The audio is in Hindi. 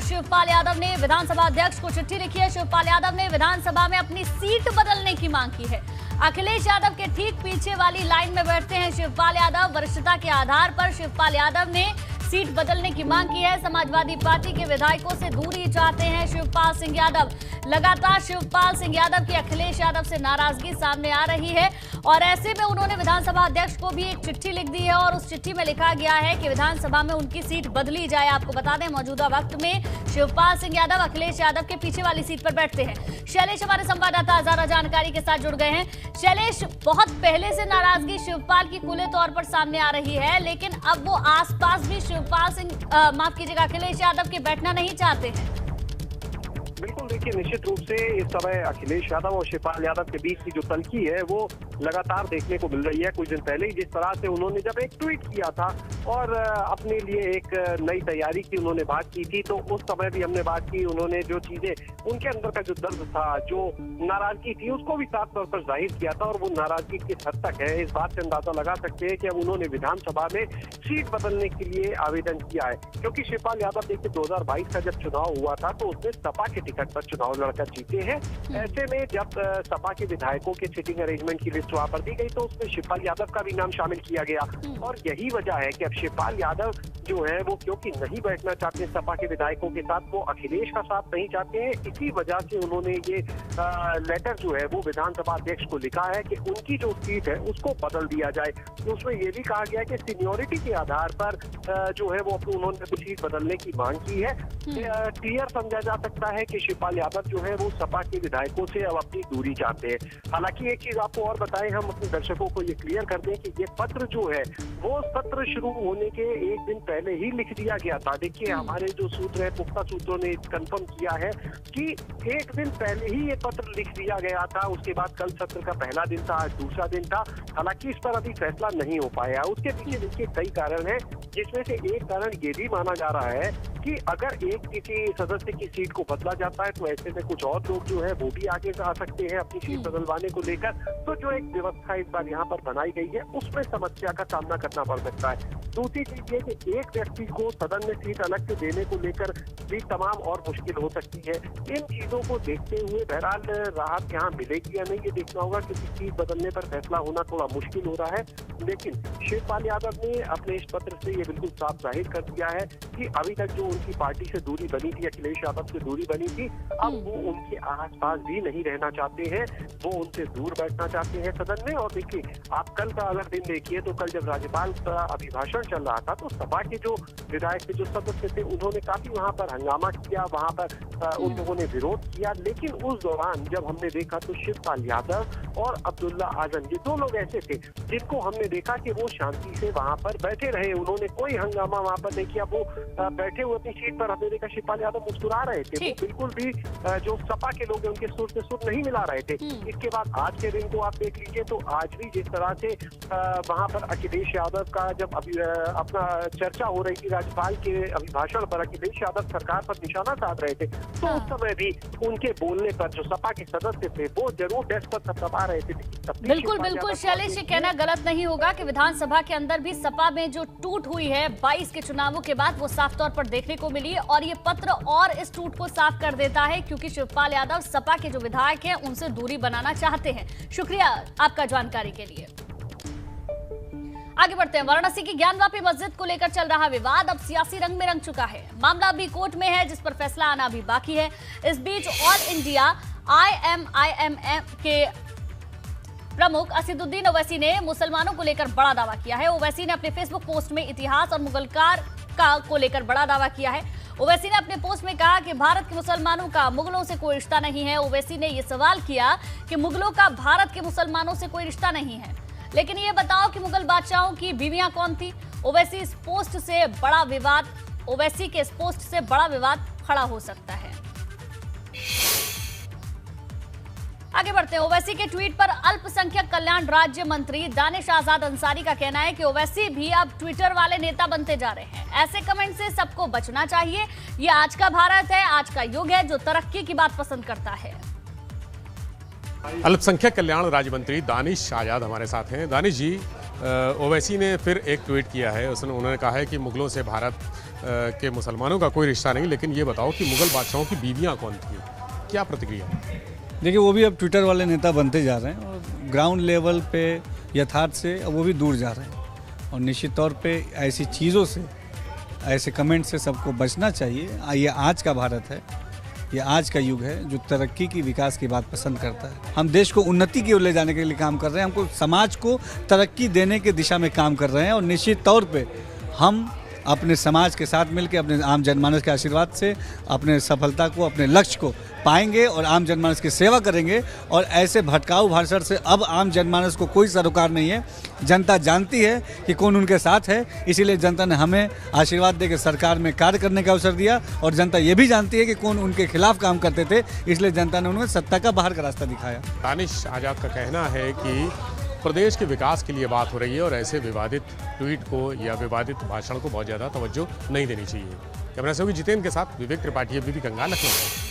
शिवपाल यादव ने विधानसभा अध्यक्ष को चिट्ठी लिखी है। शिवपाल यादव ने विधानसभा में अपनी सीट बदलने की मांग की है। अखिलेश यादव के ठीक पीछे वाली लाइन में बैठते हैं शिवपाल यादव। वरिष्ठता के आधार पर शिवपाल यादव ने सीट बदलने की मांग की है। समाजवादी पार्टी के विधायकों से दूरी चाहते हैं शिवपाल सिंह यादव। लगातार शिवपाल सिंह यादव की अखिलेश यादव से नाराजगी सामने आ रही है और ऐसे में उन्होंने विधानसभा अध्यक्ष को भी एक चिट्ठी लिख दी है और उस चिट्ठी में लिखा गया है कि विधानसभा में उनकी सीट बदली जाए। आपको बता दें, मौजूदा वक्त में शिवपाल सिंह यादव अखिलेश यादव के पीछे वाली सीट पर बैठते हैं। शैलेश हमारे संवाददाता ज्यादा जानकारी के साथ जुड़ गए हैं। शैलेश, बहुत पहले से नाराजगी शिवपाल की खुले तौर पर सामने आ रही है, लेकिन अब वो आसपास भी शिवपाल सिंह माफ कीजिएगा अखिलेश यादव के बैठना नहीं चाहते हैं। बिल्कुल, देखिए, निश्चित रूप से इस समय अखिलेश यादव और शिवपाल यादव के बीच की जो तल्खी है वो लगातार देखने को मिल रही है। कुछ दिन पहले ही जिस तरह से उन्होंने जब एक ट्वीट किया था और अपने लिए एक नई तैयारी की उन्होंने बात की थी, तो उस समय भी हमने बात की। उन्होंने जो चीजें उनके अंदर का जो दर्द था, जो नाराजगी थी, उसको भी साफ तौर पर जाहिर किया था और वो नाराजगी किस हद तक है इस बात से अंदाजा लगा सकते हैं कि अब उन्होंने विधानसभा में सीट बदलने के लिए आवेदन किया है। क्योंकि शिवपाल यादव देखिए 2022 का जब चुनाव हुआ था तो उसने सपा के टिकट पर चुनाव लड़कर जीते हैं। ऐसे में जब सपा के विधायकों के सीटिंग अरेंजमेंट की लिस्ट वहां पर दी गई तो उसमें शिवपाल यादव का भी नाम शामिल किया गया और यही वजह है कि अब शिवपाल यादव जो है वो क्योंकि नहीं बैठना चाहते सपा के विधायकों के साथ, वो अखिलेश का साथ नहीं चाहते हैं, इसी वजह से उन्होंने ये लेटर जो है वो विधानसभा अध्यक्ष को लिखा है कि उनकी जो सीट है उसको बदल दिया जाए। तो उसमें ये भी कहा गया है कि सीनियोरिटी के आधार पर जो है वो उन्होंने सीट बदलने की मांग की है। क्लियर समझा जा सकता है कि शिवपाल यादव जो है वो सपा के विधायकों से अब अपनी दूरी चाहते हैं। हालांकि एक चीज आपको और बताएं, हम अपने दर्शकों को ये क्लियर कर दें कि ये पत्र जो है वो सत्र शुरू होने के एक दिन पहले ही लिख दिया गया था। देखिए, हमारे जो सूत्र है, पुख्ता सूत्रों ने कंफर्म किया है कि एक दिन पहले ही ये पत्र लिख दिया गया था। उसके बाद कल सत्र का पहला दिन था, आज दूसरा दिन था। हालांकि इस पर अभी फैसला नहीं हो पाया। उसके पीछे देखिए कई कारण है, जिसमें से एक कारण ये भी माना जा रहा है कि अगर एक किसी सदस्य की सीट को बदला जाता है तो ऐसे में कुछ और लोग जो है वो भी आगे आ सकते हैं अपनी सीट बदलवाने को लेकर। तो जो एक व्यवस्था इस बार यहाँ पर बनाई गई है उसमें समस्या का सामना करना पड़ सकता है। दूसरी चीज ये कि एक व्यक्ति को सदन में सीट अलग से देने को लेकर भी तमाम और मुश्किल हो सकती है। इन चीजों को देखते हुए बहरहाल राहत यहाँ मिलेगी या नहीं ये देखना होगा, क्योंकि सीट बदलने पर फैसला होना थोड़ा मुश्किल हो रहा है। लेकिन शिवपाल यादव ने अपने इस पत्र से ये बिल्कुल साफ जाहिर कर दिया है कि अभी तक जो उनकी पार्टी से दूरी बनी थी, अखिलेश यादव से दूरी बनी थी, अब वो उनके आसपास भी नहीं रहना चाहते हैं, वो उनसे दूर बैठना चाहते हैं सदन में। और देखिए, आप कल का अगर दिन देखिए तो कल जब राज्यपाल का अभिभाषण चल रहा था तो सपा के जो विधायक थे, जो सदस्य थे, उन्होंने काफी वहां पर हंगामा किया, वहां पर उन लोगों ने विरोध किया। लेकिन उस दौरान जब हमने देखा तो शिवपाल यादव और अब्दुल्ला आजम, ये दो लोग ऐसे थे जिनको हमने देखा कि वो शांति से वहां पर बैठे रहे। उन्होंने कोई हंगामा वहां पर नहीं किया। वो बैठे हुए अपनी सीट पर, हमने देखा शिवपाल यादव मुस्कुरा रहे थे। वो बिल्कुल भी जो सपा के लोग हैं उनके सुर से सुर नहीं मिला रहे थे। इसके बाद आज के दिन को आप देख लीजिए तो आज भी जिस तरह से वहां पर अखिलेश यादव का जब अपना चर्चा हो रही थी राज्यपाल के अभिभाषण पर, अखिलेश यादव सरकार पर निशाना साध रहे थे, तो उस समय भी उनके बोलने पर जो सपा के सदस्य थे वो जरूर डेस्क पर थपथपा रहे थे। बिल्कुल बिल्कुल शैलेश, ये कहना गलत नहीं होगा कि विधानसभा के अंदर भी सपा में जो टूट हुई है 22 के चुनावों के बाद वो साफ तौर पर देखने को मिली और ये पत्र और इस टूट को साफ कर देता है, क्योंकि शिवपाल यादव सपा के जो विधायक हैं उनसे दूरी बनाना चाहते हैं। शुक्रिया आपका जानकारी के लिए। आगे बढ़ते हैं। वाराणसी की ज्ञानवापी मस्जिद को लेकर चल रहा विवाद अब सियासी रंग में रंग चुका है। मामला अभी कोर्ट में है, जिस पर फैसला आना भी बाकी है। इस बीच ऑल इंडिया IMIM के प्रमुख असदुद्दीन ओवैसी ने मुसलमानों को लेकर बड़ा दावा किया है। ओवैसी ने अपने फेसबुक पोस्ट में इतिहास और मुगलकार को लेकर बड़ा दावा किया है। ओवैसी ने अपने पोस्ट में कहा कि भारत के मुसलमानों का मुगलों से कोई रिश्ता नहीं है। ओवैसी ने यह सवाल किया कि मुगलों का भारत के मुसलमानों से कोई रिश्ता नहीं है, लेकिन ये बताओ कि मुगल बादशाहों की बीवियां कौन थी। ओवैसी के इस पोस्ट से बड़ा विवाद खड़ा हो सकता है। आगे बढ़ते हैं। ओवैसी के ट्वीट पर अल्पसंख्यक कल्याण राज्य मंत्री दानिश आजाद अंसारी का कहना है कि ओवैसी भी अब ट्विटर वाले नेता बनते जा रहे हैं। ऐसे कमेंट से सबको बचना चाहिए। ये आज का भारत है, आज का युग है जो तरक्की की बात पसंद करता है। अल्पसंख्यक कल्याण राज्य मंत्री दानिश आजाद हमारे साथ हैं। दानिश जी, ओवैसी ने फिर एक ट्वीट किया है। उन्होंने कहा है कि मुगलों से भारत के मुसलमानों का कोई रिश्ता नहीं, लेकिन ये बताओ कि मुगल बादशाहों की बीवियाँ कौन थी, क्या प्रतिक्रिया? देखिए, वो भी अब ट्विटर वाले नेता बनते जा रहे हैं और ग्राउंड लेवल पे यथार्थ से अब वो भी दूर जा रहे हैं। और निश्चित तौर पे ऐसी चीज़ों से, ऐसे कमेंट से सबको बचना चाहिए। ये आज का भारत है, ये आज का युग है जो तरक्की की, विकास की बात पसंद करता है। हम देश को उन्नति की ओर ले जाने के लिए काम कर रहे हैं, हमको समाज को तरक्की देने की दिशा में काम कर रहे हैं। और निश्चित तौर पे हम अपने समाज के साथ मिलकर, अपने आम जनमानस के आशीर्वाद से अपने सफलता को, अपने लक्ष्य को पाएंगे और आम जनमानस की सेवा करेंगे। और ऐसे भटकाऊ भाषण से अब आम जनमानस को कोई सरोकार नहीं है। जनता जानती है कि कौन उनके साथ है, इसीलिए जनता ने हमें आशीर्वाद देकर सरकार में कार्य करने का अवसर दिया। और जनता ये भी जानती है कि कौन उनके खिलाफ काम करते थे, इसलिए जनता ने उन्हें सत्ता का बाहर का रास्ता दिखाया। दानिश आज़ाद का कहना है कि प्रदेश के विकास के लिए बात हो रही है और ऐसे विवादित ट्वीट को या विवादित भाषण को बहुत ज़्यादा तवज्जो नहीं देनी चाहिए। कैमरा सहयोगी जितेंद्र के साथ विवेक त्रिपाठी, एबीपी बंगाल, लखनऊ।